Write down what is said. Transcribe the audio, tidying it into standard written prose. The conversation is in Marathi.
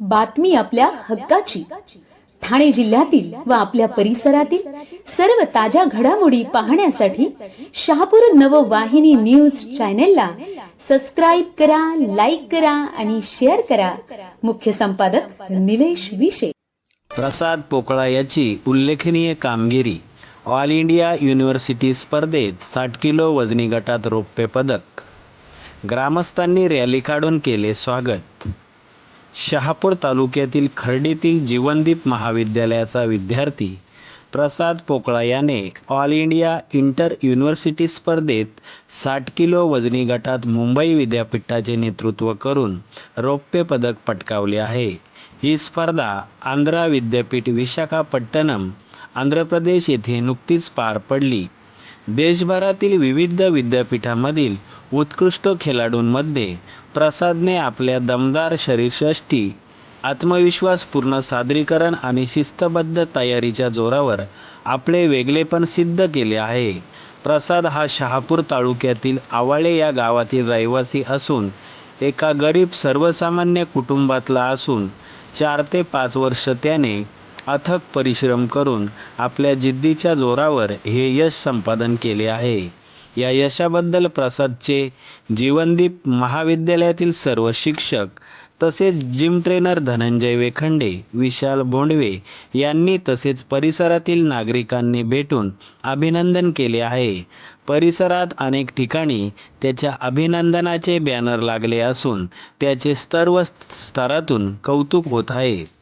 बातमी आपल्या हक्काची. ठाणे जिल्ह्यातील व आपल्या परिसरातील सर्व ताज्या घडामोडी पाहण्यासाठी शहापूर नववाहिनी न्यूज चॅनेलला सबस्क्राईब करा, लाईक करा आणि शेअर करा. मुख्य संपादक निलेश विशे. प्रसाद पोकळा याची उल्लेखनीय कामगिरी. ऑल इंडिया युनिव्हर्सिटी स्पर्धेत 60 किलो वजनी गटात रौप्य पदक. ग्रामस्थांनी रॅली काढून केले स्वागत. शहापूर तालुक्यातील खर्डीतील जीवनदीप महाविद्यालयाचा विद्यार्थी प्रसाद पोकळा याने ऑल इंडिया इंटर युनिव्हर्सिटी स्पर्धेत 60 किलो वजनी गटात मुंबई विद्यापीठाचे नेतृत्व करून रौप्य पदक पटकावले आहे. ही स्पर्धा आंध्रा विद्यापीठ विशाखापट्टणम आंध्र प्रदेश येथे नुकतीच पार पडली. देशभरातील विविध विद्यापीठांमधील उत्कृष्ट खेळाडूंमध्ये प्रसादने आपल्या दमदार शरीरयष्टी, आत्मविश्वासपूर्ण सादरीकरण आणि शिस्तबद्ध तयारीच्या जोरावर आपले वेगळेपण सिद्ध केले आहे. प्रसाद हा शहापूर तालुक्यातील आवाळे या गावातील रहिवासी असून एका गरीब सर्वसामान्य कुटुंबातला असून 4 ते 5 वर्ष त्याने अथक परिश्रम करून आपल्या जिद्दीच्या जोरावर हे यश संपादन केले आहे. या यशाबद्दल प्रसादचे जीवनदीप महाविद्यालयातील सर्व शिक्षक तसेच जिम ट्रेनर धनंजय वेखंडे, विशाल बोंडवे यांनी तसेच परिसरातील नागरिकांनी भेटून अभिनंदन केले आहे. परिसरात अनेक ठिकाणी त्याच्या अभिनंदनाचे बॅनर लागले असून त्याचे सर्व स्तरातून कौतुक होत आहे.